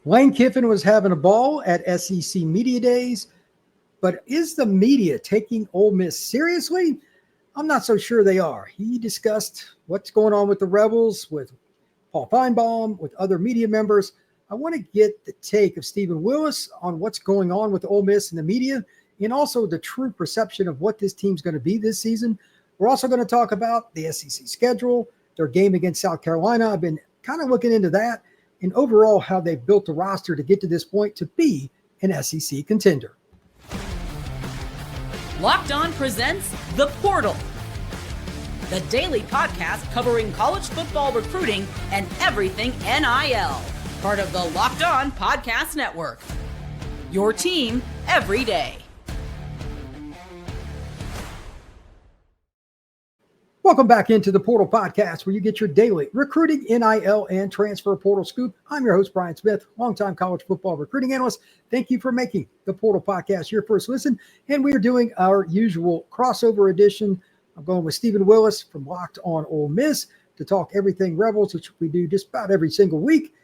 Lane Kiffin was having a ball at SEC Media Days, but is the media taking Ole Miss seriously? I'm not so sure they are. He discussed what's going on with the Rebels, with Paul Feinbaum, with other media members. I want to get the take of Steven Willis on what's going on with Ole Miss and the media, and also the true perception of what this team's going to be this season. We're also going to talk about the SEC schedule, their game against South Carolina. I've been kind of looking into that, and overall how they've built the roster to get to this point to be an SEC contender. Locked On presents The Portal, the daily podcast covering college football recruiting and everything NIL. Part of the Locked On Podcast Network. Your team every day. Welcome back into the Portal Podcast, where you get your daily recruiting, NIL, and transfer portal scoop. I'm your host, Brian Smith, longtime college football recruiting analyst. Thank you for making the Portal Podcast your first listen. And we are doing our usual crossover edition. I'm going with Steven Willis from Locked On Ole Miss to talk everything Rebels, which we do just about every single week.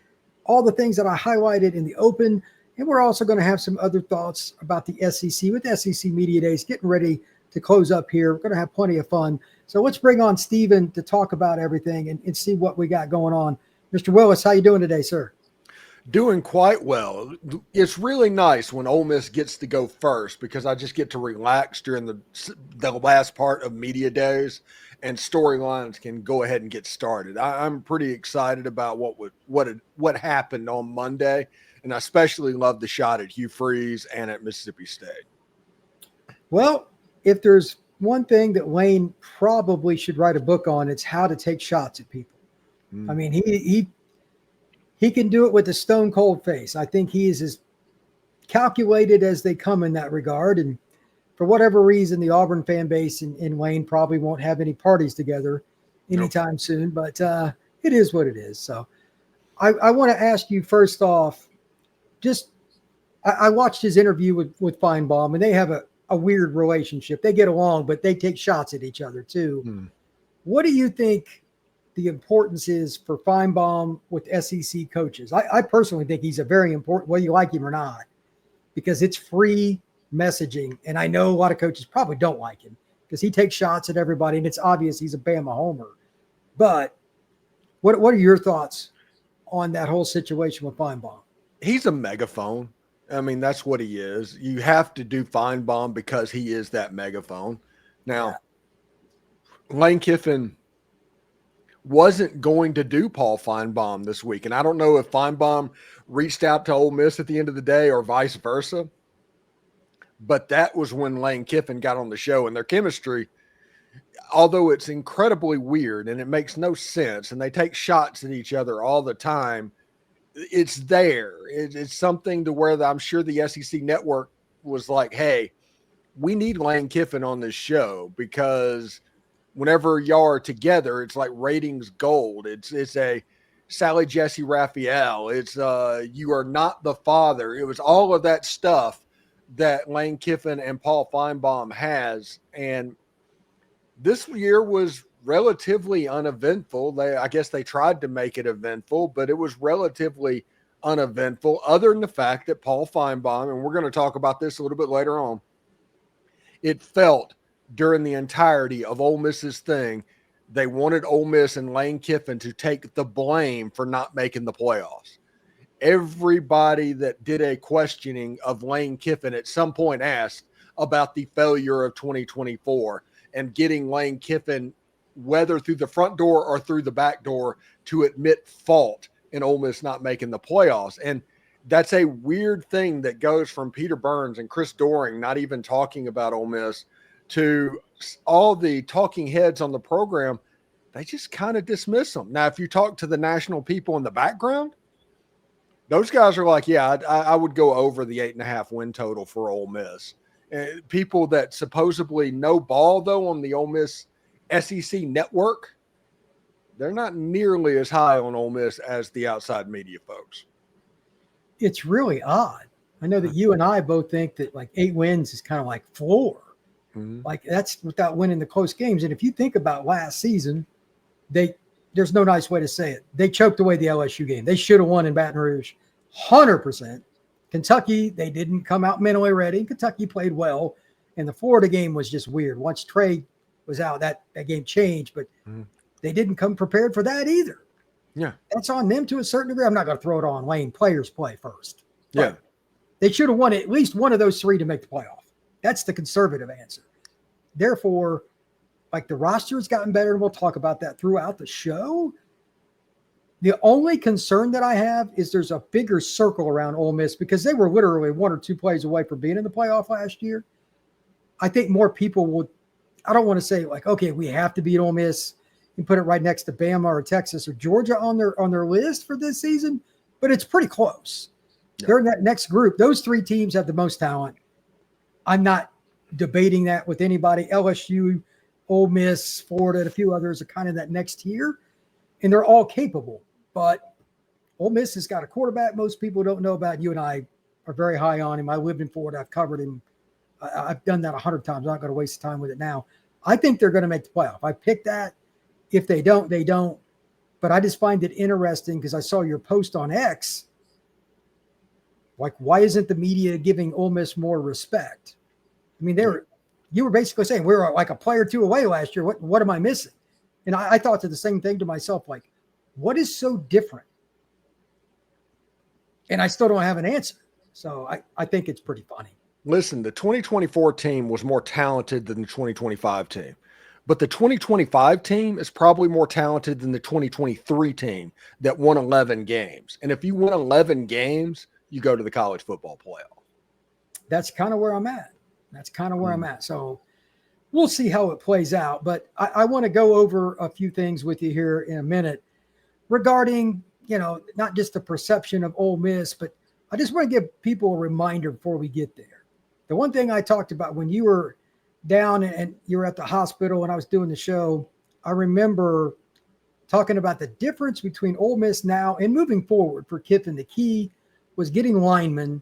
All the things that I highlighted in the open. And we're also going to have some other thoughts about the SEC with SEC Media Days getting ready to close up here. We're going to have plenty of fun. So let's bring on Steven to talk about everything and see what we got going on. Mr. Willis, how you doing today, sir? Doing quite well. It's really nice when Ole Miss gets to go first because I just get to relax during the last part of media days, and storylines can go ahead and get started. I'm pretty excited about what happened on Monday, and I especially love the shot at Hugh Freeze and at Mississippi State. Well, if there's one thing that Lane probably should write a book on, it's how to take shots at people. I mean, he can do it with a stone cold face. I think he is as calculated as they come in that regard. And for whatever reason, the Auburn fan base and Lane probably won't have any parties together anytime soon, but it is what it is. So I want to ask you first off, I watched his interview with Feinbaum, and they have a weird relationship. They get along, but they take shots at each other too. What do you think the importance is for Feinbaum with SEC coaches? I personally think he's a very important, whether you like him or not, because it's free messaging. And I know a lot of coaches probably don't like him because he takes shots at everybody, and it's obvious he's a Bama homer. But what are your thoughts on that whole situation with Feinbaum? He's a megaphone. I mean, that's what he is. You have to do Feinbaum because he is that megaphone. Now, Lane Kiffin wasn't going to do Paul Feinbaum this week. And I don't know if Feinbaum reached out to Ole Miss at the end of the day or vice versa. But that was when Lane Kiffin got on the show, and their chemistry, although it's incredibly weird and it makes no sense, and they take shots at each other all the time, it's there. It's something to where I'm sure the SEC network was like, hey, we need Lane Kiffin on this show because whenever y'all are together, it's like ratings gold. It's a Sally Jesse Raphael. It's you are not the father. It was all of that stuff that Lane Kiffin and Paul Feinbaum has. And this year was relatively uneventful. I guess they tried to make it eventful, but it was relatively uneventful other than the fact that Paul Feinbaum, and we're going to talk about this a little bit later on, it felt during the entirety of Ole Miss's thing, they wanted Ole Miss and Lane Kiffin to take the blame for not making the playoffs. Everybody that did a questioning of Lane Kiffin at some point asked about the failure of 2024 and getting Lane Kiffin, whether through the front door or through the back door, to admit fault in Ole Miss not making the playoffs. And that's a weird thing that goes from Peter Burns and Chris Doering not even talking about Ole Miss to all the talking heads on the program. They just kind of dismiss them. Now, if you talk to the national people in the background, those guys are like, yeah, I would go over the 8.5 win total for Ole Miss. People that supposedly know ball, though, on the Ole Miss SEC network, they're not nearly as high on Ole Miss as the outside media folks. It's really odd. I know that you and I both think that like 8 wins is kind of like floor. Like that's without winning the close games. And if you think about last season, there's no nice way to say it. They choked away the LSU game. They should have won in Baton Rouge 100%. Kentucky, they didn't come out mentally ready. Kentucky played well, and the Florida game was just weird. Once Trey was out, that game changed, but they didn't come prepared for that either. Yeah. That's on them to a certain degree. I'm not going to throw it on Lane. Players play first. Yeah. They should have won at least one of those three to make the playoff. That's the conservative answer. Therefore, like the roster has gotten better, and we'll talk about that throughout the show. The only concern that I have is there's a bigger circle around Ole Miss because they were literally 1 or 2 plays away from being in the playoff last year. I think more people will – I don't want to say like, okay, we have to beat Ole Miss and put it right next to Bama or Texas or Georgia on their list for this season, but it's pretty close. Yeah. They're in that next group. Those 3 teams have the most talent. I'm not debating that with anybody. LSU, Ole Miss, Florida, and a few others are kind of that next tier, and they're all capable. But Ole Miss has got a quarterback most people don't know about. You and I are very high on him. I lived in Florida. I've covered him. I've done that 100 times. I'm not going to waste time with it now. I think they're going to make the playoff. I picked that. If they don't, they don't. But I just find it interesting because I saw your post on X. Like, why isn't the media giving Ole Miss more respect? I mean, you were basically saying we were like a player 2 away last year. What am I missing? And I thought to the same thing to myself, like, what is so different? And I still don't have an answer. So I think it's pretty funny. Listen, the 2024 team was more talented than the 2025 team. But the 2025 team is probably more talented than the 2023 team that won 11 games. And if you win 11 games, you go to the college football playoff. That's kind of where I'm at. I'm at. So we'll see how it plays out. But I want to go over a few things with you here in a minute regarding, not just the perception of Ole Miss, but I just want to give people a reminder before we get there. The one thing I talked about when you were down and you were at the hospital and I was doing the show, I remember talking about the difference between Ole Miss now and moving forward for Kiffin. The key was getting linemen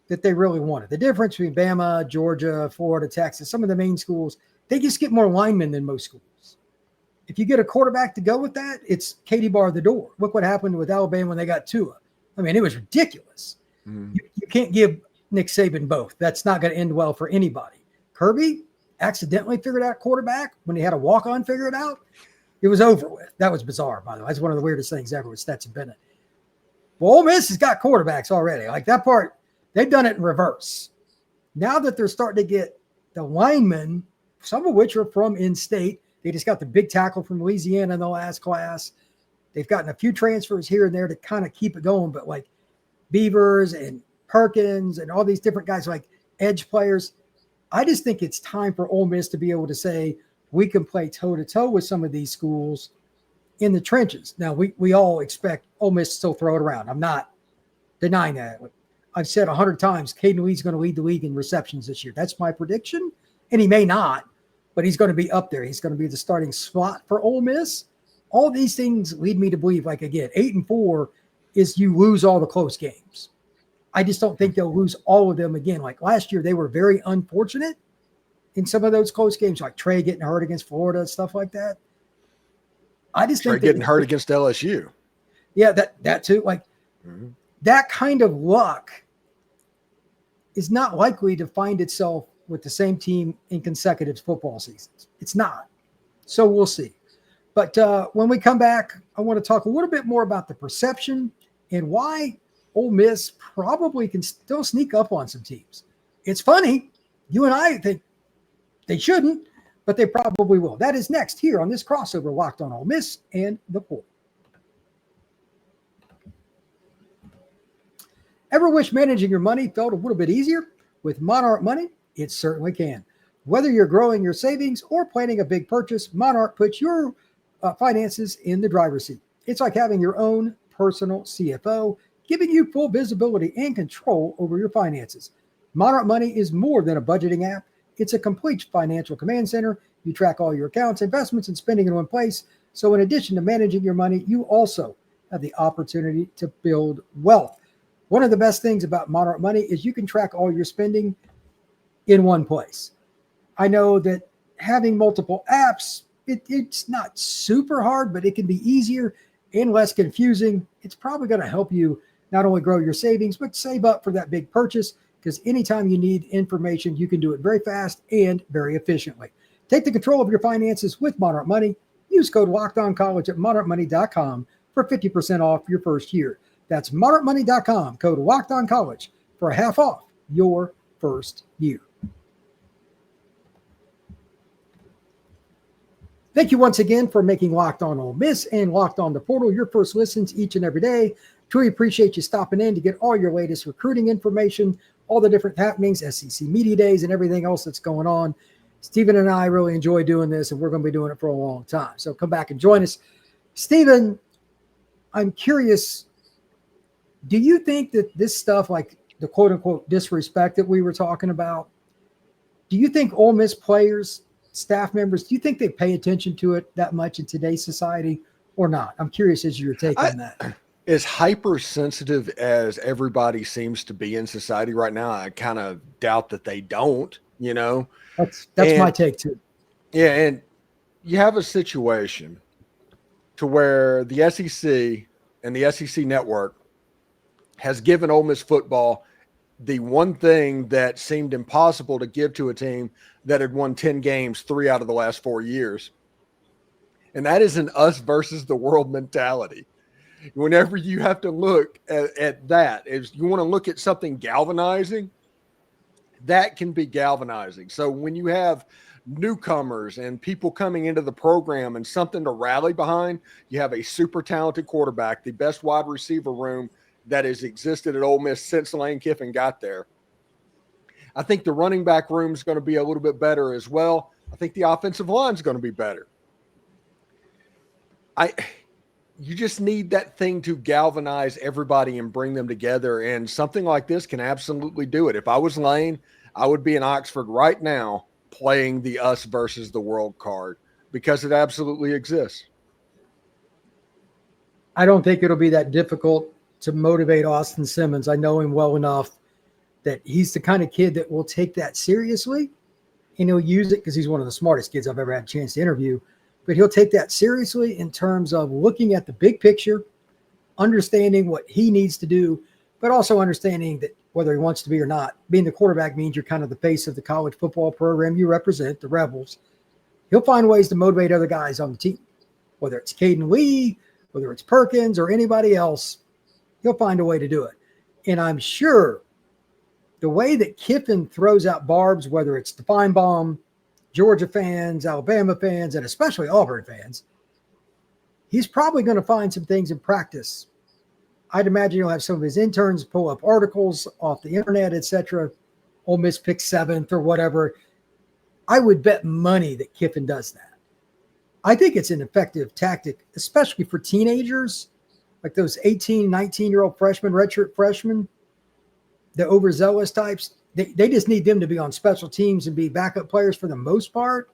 that they really wanted. The difference between Bama, Georgia, Florida, Texas, some of the main schools, they just get more linemen than most schools. If you get a quarterback to go with that, it's Katie bar the door. Look what happened with Alabama when they got Tua. I mean, it was ridiculous. You can't give Nick Saban both. That's not going to end well for anybody. Kirby accidentally figured out quarterback when he had a walk-on figure it out. It was over with. That was bizarre, by the way. That's one of the weirdest things ever with Stetson Bennett. Well, Ole Miss has got quarterbacks already. Like that part, they've done it in reverse. Now that they're starting to get the linemen, some of which are from in-state, they just got the big tackle from Louisiana in the last class. They've gotten a few transfers here and there to kind of keep it going, but like Beavers and Perkins and all these different guys, like edge players. I just think it's time for Ole Miss to be able to say we can play toe-to-toe with some of these schools in the trenches. Now, we all expect Ole Miss to still throw it around. I'm not denying that. I've said 100 times, Caden Lee's going to lead the league in receptions this year. That's my prediction, and he may not, but he's going to be up there. He's going to be the starting slot for Ole Miss. All these things lead me to believe, like, again, 8-4 is you lose all the close games. I just don't think they'll lose all of them again. Like last year, they were very unfortunate in some of those close games, like Trey getting hurt against Florida and stuff like that. I just think getting hurt against LSU. Yeah, that too. Like that kind of luck is not likely to find itself with the same team in consecutive football seasons. It's not. So we'll see. But when we come back, I want to talk a little bit more about the perception and why Ole Miss probably can still sneak up on some teams. It's funny. You and I think they shouldn't, but they probably will. That is next here on this crossover Locked on Ole Miss and the Portal. Ever wish managing your money felt a little bit easier? With Monarch Money, it certainly can. Whether you're growing your savings or planning a big purchase, Monarch puts your finances in the driver's seat. It's like having your own personal CFO, giving you full visibility and control over your finances. Monarch Money is more than a budgeting app. It's a complete financial command center. You track all your accounts, investments, and spending in one place. So in addition to managing your money, you also have the opportunity to build wealth. One of the best things about Monarch Money is you can track all your spending in one place. I know that having multiple apps, it's not super hard, but it can be easier and less confusing. It's probably going to help you not only grow your savings, but save up for that big purchase, because anytime you need information, you can do it very fast and very efficiently. Take the control of your finances with Monarch Money. Use code LOCKEDONCollege at monarchmoney.com for 50% off your first year. That's monarchmoney.com, code LOCKEDONCollege for half off your first year. Thank you once again for making Locked On Ole Miss and Locked On the Portal your first listens each and every day. Truly appreciate you stopping in to get all your latest recruiting information, all the different happenings, SEC Media Days, and everything else that's going on. Stephen and I really enjoy doing this, and we're going to be doing it for a long time. So come back and join us. Stephen, I'm curious, do you think that this stuff, like the quote-unquote disrespect that we were talking about, do you think Ole Miss players, staff members, do you think they pay attention to it that much in today's society or not? I'm curious as your take on that. As hypersensitive as everybody seems to be in society right now, I kind of doubt that they don't, you know. That's my take too. Yeah, and you have a situation to where the SEC and the SEC network has given Ole Miss football the one thing that seemed impossible to give to a team that had won 10 games 3 out of the last 4 years. And that is an us versus the world mentality. Whenever you have to look at that, if you want to look at something galvanizing, that can be galvanizing. So when you have newcomers and people coming into the program and something to rally behind, you have a super talented quarterback, the best wide receiver room that has existed at Ole Miss since Lane Kiffin got there. I think the running back room is going to be a little bit better as well. I think the offensive line is going to be better. You just need that thing to galvanize everybody and bring them together, and something like this can absolutely do it. If I was Lane, I would be in Oxford right now playing the us versus the world card, because it absolutely exists. I don't think it'll be that difficult to motivate Austin Simmons. I know him well enough that he's the kind of kid that will take that seriously, and he'll use it because he's one of the smartest kids I've ever had a chance to interview. But he'll take that seriously in terms of looking at the big picture, understanding what he needs to do, but also understanding that whether he wants to be or not, being the quarterback means you're kind of the face of the college football program you represent, the Rebels. He'll find ways to motivate other guys on the team, whether it's Caden Lee, whether it's Perkins or anybody else. He'll find a way to do it. And I'm sure the way that Kiffin throws out barbs, whether it's the Feinbaum, Georgia fans, Alabama fans, and especially Auburn fans, he's probably going to find some things in practice. I'd imagine he'll have some of his interns pull up articles off the internet, etc. Ole Miss pick 7th or whatever. I would bet money that Kiffin does that. I think it's an effective tactic, especially for teenagers, like those 18, 19-year-old freshmen, redshirt freshmen, the overzealous types. They just need them to be on special teams and be backup players for the most part.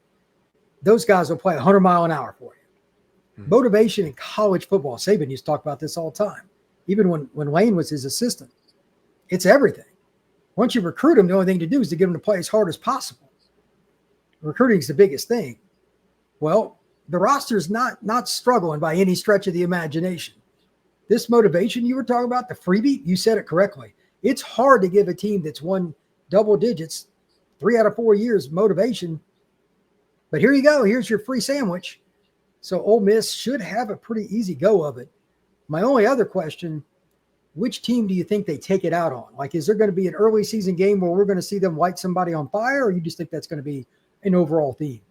Those guys will play 100 mile an hour for you. Mm-hmm. Motivation in college football. Saban used to talk about this all the time, even when Lane was his assistant. It's everything. Once you recruit them, the only thing to do is to get them to play as hard as possible. Recruiting is the biggest thing. Well, the roster's not struggling by any stretch of the imagination. This motivation you were talking about, the freebie, you said it correctly. It's hard to give a team that's won double digits 3 out of 4 years motivation. But here you go. Here's your free sandwich. So Ole Miss should have a pretty easy go of it. My only other question, which team do you think they take it out on? Like, is there going to be an early season game where we're going to see them light somebody on fire, or you just think that's going to be an overall theme?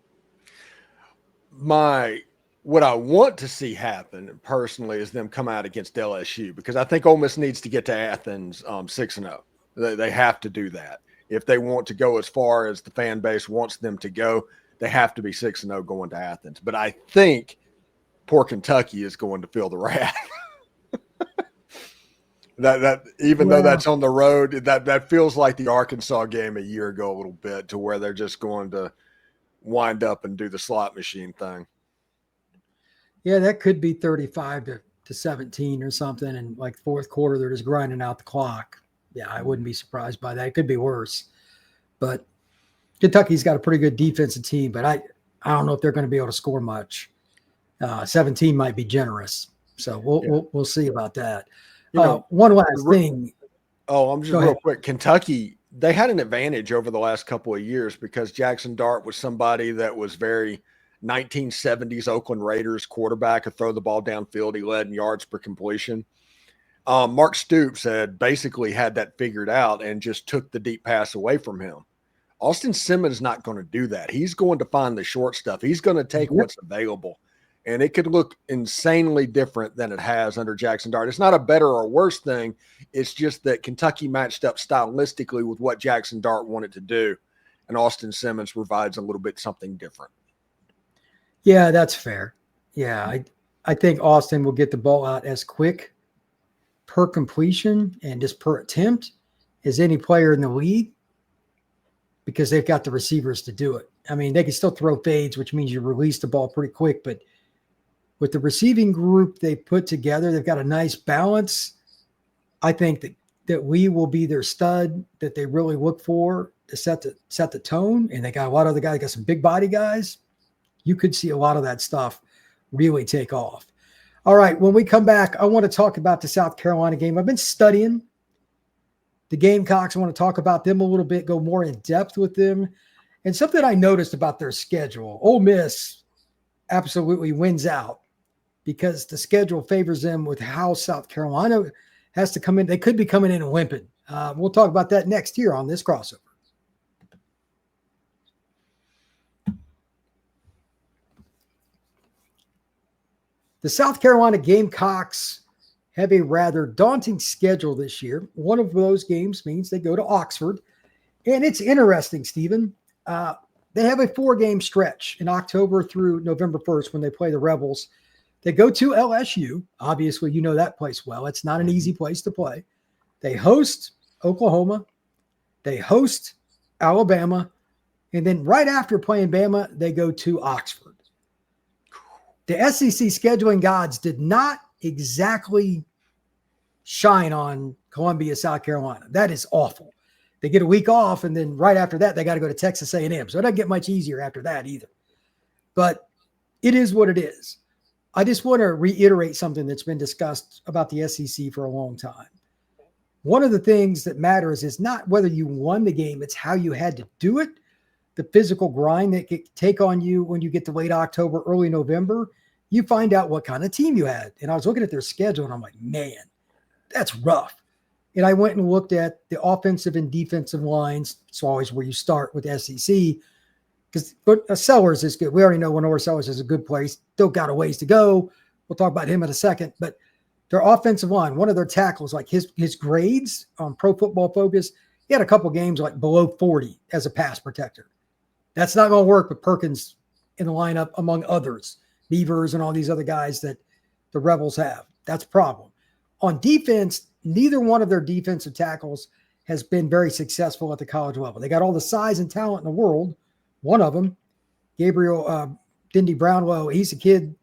What I want to see happen personally is them come out against LSU, because I think Ole Miss needs to get to Athens 6-0. They have to do that. If they want to go as far as the fan base wants them to go, they have to be 6-0 going to Athens. But I think poor Kentucky is going to feel the wrath. Though that's on the road, that feels like the Arkansas game a year ago a little bit, to where they're just going to wind up and do the slot machine thing. Yeah, that could be 35 to 17 or something. And like fourth quarter, they're just grinding out the clock. Yeah, I wouldn't be surprised by that. It could be worse. But Kentucky's got a pretty good defensive team, but I don't know if they're going to be able to score much. 17 might be generous. So we'll see about that. One last thing. Oh, I'm just real quick. Kentucky, they had an advantage over the last couple of years because Jackson Dart was somebody that was very 1970s Oakland Raiders quarterback, could throw the ball downfield. He led in yards per completion. Mark Stoops basically had that figured out and just took the deep pass away from him. Austin Simmons not going to do that. He's going to find the short stuff. He's going to take what's available. And it could look insanely different than it has under Jackson Dart. It's not a better or worse thing. It's just that Kentucky matched up stylistically with what Jackson Dart wanted to do. And Austin Simmons provides a little bit something different. Yeah, that's fair. Yeah, I think Austin will get the ball out as quick per completion and just per attempt as any player in the league because they've got the receivers to do it. I mean, they can still throw fades, which means you release the ball pretty quick, but with the receiving group they put together, they've got a nice balance. I think that we will be their stud that they really look for to set the tone. And they got a lot of other guys, they got some big body guys. You could see a lot of that stuff really take off. All right, when we come back, I want to talk about the South Carolina game. I've been studying the Gamecocks. I want to talk about them a little bit, go more in depth with them. And something I noticed about their schedule, Ole Miss absolutely wins out because the schedule favors them with how South Carolina has to come in. They could be coming in and limping. We'll talk about that next year on this crossover. The South Carolina Gamecocks have a rather daunting schedule this year. One of those games means they go to Oxford. And it's interesting, Stephen. They have a 4-game stretch in October through November 1st when they play the Rebels. They go to LSU. Obviously, you know that place well. It's not an easy place to play. They host Oklahoma. They host Alabama. And then right after playing Bama, they go to Oxford. The SEC scheduling gods did not exactly shine on Columbia, South Carolina. That is awful. They get a week off, and then right after that, they got to go to Texas A&M. So it doesn't get much easier after that either. But it is what it is. I just want to reiterate something that's been discussed about the SEC for a long time. One of the things that matters is not whether you won the game, it's how you had to do it. The physical grind that can take on you when you get to late October, early November, you find out what kind of team you had. And I was looking at their schedule and I'm like, man, that's rough. And I went and looked at the offensive and defensive lines. It's always where you start with SEC because Sellers is good. We already know Lenore Sellers is a good place. Still got a ways to go. We'll talk about him in a second. But their offensive line, one of their tackles, like his grades on Pro Football Focus, he had a couple games like below 40 as a pass protector. That's not going to work with Perkins in the lineup, among others, Beavers and all these other guys that the Rebels have. That's a problem. On defense, neither one of their defensive tackles has been very successful at the college level. They got all the size and talent in the world. One of them, Gabriel Dindy Brownlow, he's a kid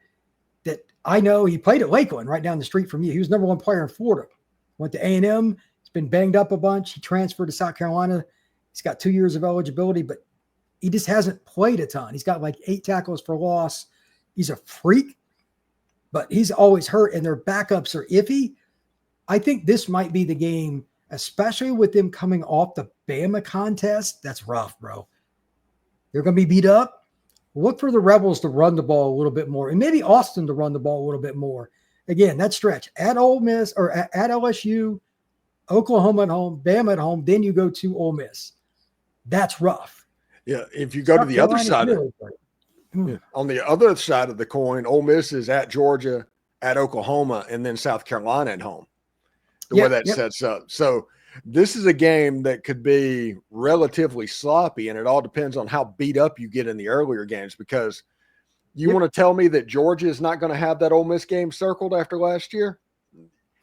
that I know. He played at Lakeland right down the street from you. He was number 1 player in Florida. Went to A&M. He's been banged up a bunch. He transferred to South Carolina. He's got 2 years of eligibility, but he just hasn't played a ton. He's got like 8 tackles for loss. He's a freak, but he's always hurt, and their backups are iffy. I think this might be the game, especially with them coming off the Bama contest. That's rough, bro. They're going to be beat up. Look for the Rebels to run the ball a little bit more, and maybe Austin to run the ball a little bit more. Again, that stretch at Ole Miss or at LSU, Oklahoma at home, Bama at home, then you go to Ole Miss. That's rough. Yeah, if you go to the other side, on the other side of the coin, Ole Miss is at Georgia, at Oklahoma, and then South Carolina at home. The way that sets up. So this is a game that could be relatively sloppy, and it all depends on how beat up you get in the earlier games, because you want to tell me that Georgia is not going to have that Ole Miss game circled after last year?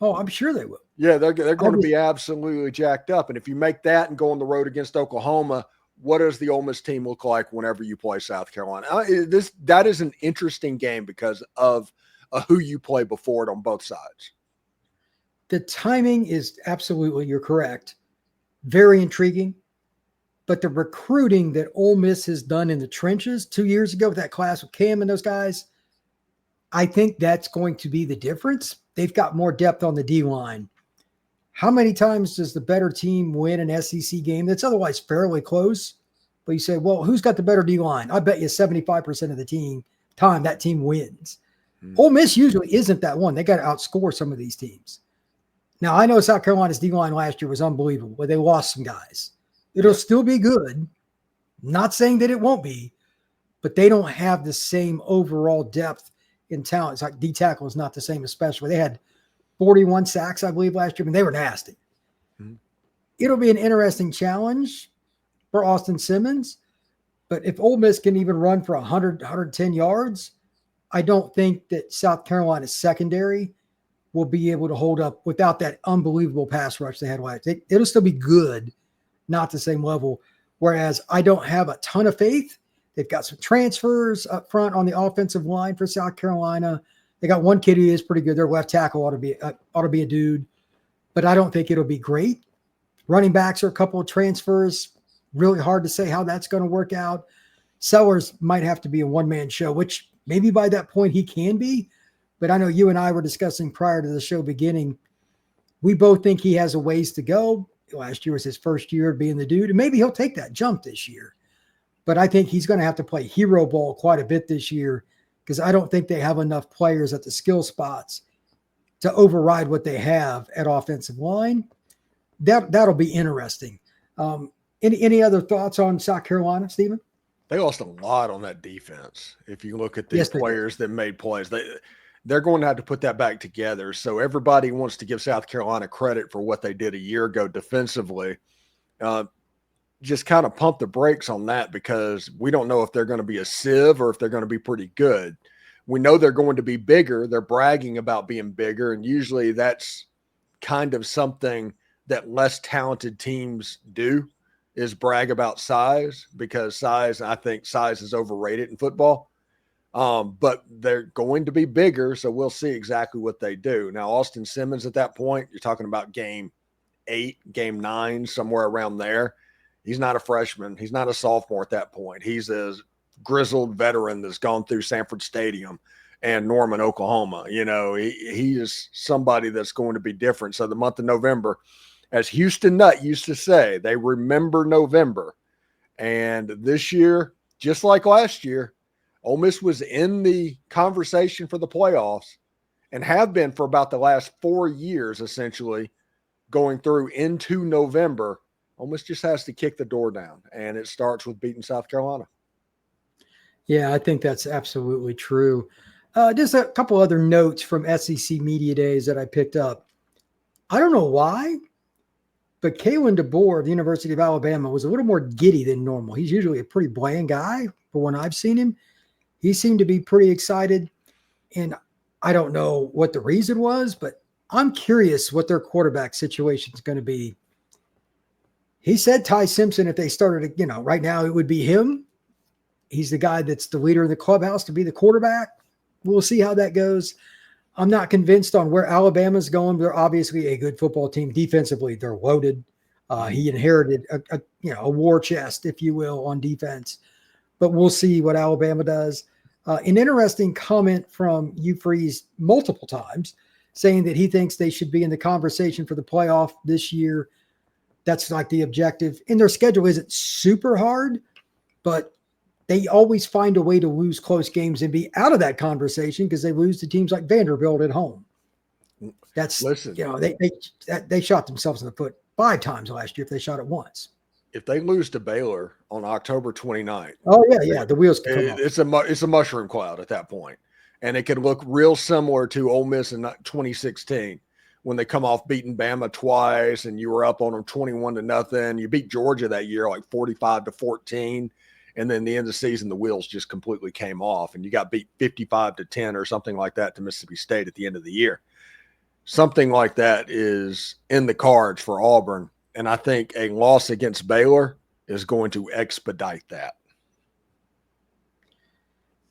Oh, I'm sure they will. Yeah, they're going to be absolutely jacked up. And if you make that and go on the road against Oklahoma, what does the Ole Miss team look like whenever you play South Carolina? That is an interesting game because of who you play before it on both sides. The timing is absolutely, you're correct, very intriguing. But the recruiting that Ole Miss has done in the trenches 2 years ago with that class with Cam and those guys, I think that's going to be the difference. They've got more depth on the D-line. how many times does the better team win an SEC game that's otherwise fairly close? But you say, well, who's got the better D-line? I bet you 75% of the time that team wins. Ole Miss usually isn't that one. They got to outscore some of these teams. Now, I know South Carolina's D-line last year was unbelievable, but they lost some guys. It'll still be good. Not saying that it won't be, but they don't have the same overall depth in talent. It's like D-tackle is not the same, especially. They had 41 sacks, I believe, last year, and they were nasty. Mm-hmm. It'll be an interesting challenge for Austin Simmons, but if Ole Miss can even run for 100, 110 yards, I don't think that South Carolina's secondary will be able to hold up without that unbelievable pass rush they had last year. It'll still be good, not the same level, whereas I don't have a ton of faith. They've got some transfers up front on the offensive line for South Carolina. They got one kid who is pretty good. Their left tackle ought to be a dude, but I don't think it'll be great. Running backs are a couple of transfers. Really hard to say how that's going to work out. Sellers might have to be a one-man show, which maybe by that point he can be. But I know you and I were discussing prior to the show beginning. We both think he has a ways to go. Last year was his first year being the dude, and maybe he'll take that jump this year. But I think he's going to have to play hero ball quite a bit this year because I don't think they have enough players at the skill spots to override what they have at offensive line. That'll be interesting. Any other thoughts on South Carolina, Stephen? They lost a lot on that defense. If you look at the players that made plays, they're going to have to put that back together. So everybody wants to give South Carolina credit for what they did a year ago defensively. Just kind of pump the brakes on that because we don't know if they're going to be a sieve or if they're going to be pretty good. We know they're going to be bigger. They're bragging about being bigger, and usually that's kind of something that less talented teams do, is brag about size, because I think size is overrated in football. But they're going to be bigger, so we'll see exactly what they do. Now, Austin Simmons at that point, you're talking about game 8, game 9, somewhere around there. He's not a freshman. He's not a sophomore at that point. He's a grizzled veteran that's gone through Sanford Stadium and Norman, Oklahoma. You know, he is somebody that's going to be different. So the month of November, as Houston Nutt used to say, they remember November. And this year, just like last year, Ole Miss was in the conversation for the playoffs and have been for about the last 4 years, essentially, going through into November. Ole Miss just has to kick the door down, and it starts with beating South Carolina. Yeah, I think that's absolutely true. Just a couple other notes from SEC Media Days that I picked up. I don't know why, but Kalen DeBoer of the University of Alabama was a little more giddy than normal. He's usually a pretty bland guy, but when I've seen him, he seemed to be pretty excited. And I don't know what the reason was, but I'm curious what their quarterback situation is going to be. He said Ty Simpson, if they started, right now it would be him. He's the guy that's the leader in the clubhouse to be the quarterback. We'll see how that goes. I'm not convinced on where Alabama's going. They're obviously a good football team. Defensively, they're loaded. He inherited a war chest, if you will, on defense. But we'll see what Alabama does. An interesting comment from Hugh Freeze multiple times saying that he thinks they should be in the conversation for the playoff this year. That's like the objective. And their schedule isn't super hard, but they always find a way to lose close games and be out of that conversation because they lose to teams like Vanderbilt at home. That's, they shot themselves in the foot 5 times last year if they shot it once. If they lose to Baylor on October 29th. Oh, yeah, the wheels can come off. It's a mushroom cloud at that point. And it could look real similar to Ole Miss in 2016 when they come off beating Bama twice and you were up on them 21-0. You beat Georgia that year like 45-14. And then the end of the season, the wheels just completely came off and you got beat 55-10 or something like that to Mississippi State at the end of the year. Something like that is in the cards for Auburn. And I think a loss against Baylor is going to expedite that.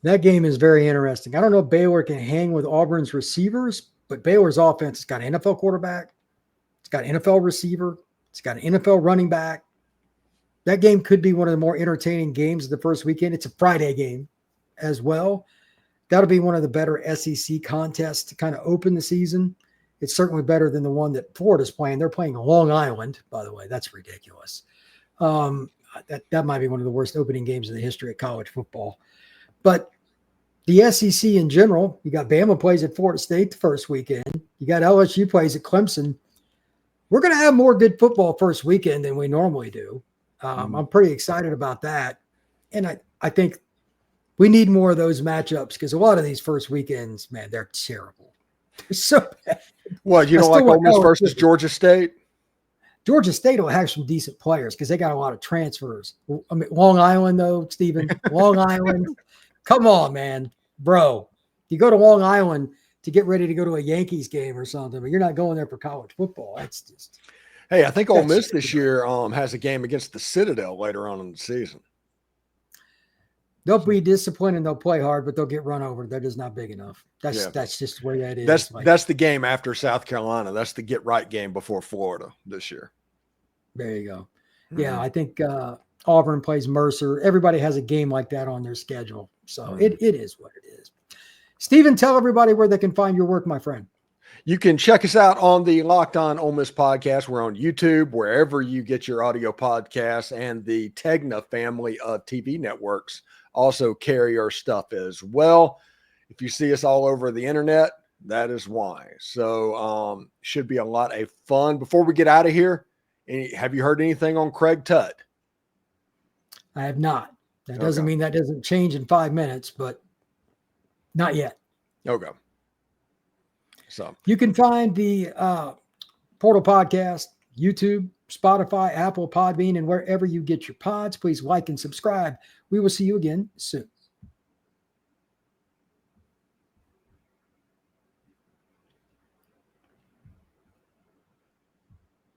That game is very interesting. I don't know if Baylor can hang with Auburn's receivers, but Baylor's offense has got an NFL quarterback. It's got an NFL receiver. It's got an NFL running back. That game could be one of the more entertaining games of the first weekend. It's a Friday game as well. That'll be one of the better SEC contests to kind of open the season. It's certainly better than the one that Florida's playing. They're playing Long Island, by the way. That's ridiculous. That might be one of the worst opening games in the history of college football. But the SEC in general, you got Bama plays at Florida State the first weekend. You got LSU plays at Clemson. We're going to have more good football first weekend than we normally do. I'm pretty excited about that. And I think we need more of those matchups because a lot of these first weekends, man, they're terrible. They're so bad. Well, you don't like Ole Miss versus Georgia State? Georgia State will have some decent players because they got a lot of transfers. I mean, Long Island, though, Stephen, Long Island. Come on, man. Bro, you go to Long Island to get ready to go to a Yankees game or something, but you're not going there for college football. That's just. Hey, I think Ole Miss this year has a game against the Citadel later on in the season. They'll be disciplined and they'll play hard, but they'll get run over. They're just not big enough. That's just where that is. That's the game after South Carolina. That's the get right game before Florida this year. There you go. Yeah, I think Auburn plays Mercer. Everybody has a game like that on their schedule. So it is what it is. Stephen, tell everybody where they can find your work, my friend. You can check us out on the Locked On Ole Miss podcast. We're on YouTube, wherever you get your audio podcasts, and the Tegna family of TV networks also carry our stuff as well. If you see us all over the internet, that is why. So should be a lot of fun. Before we get out of here, have you heard anything on Craig Tutt? I have not. That doesn't mean that doesn't change in 5 minutes, but not yet. Okay. So you can find the Portal Podcast, YouTube, Spotify, Apple, Podbean, and wherever you get your pods. Please like and subscribe. We will see you again soon.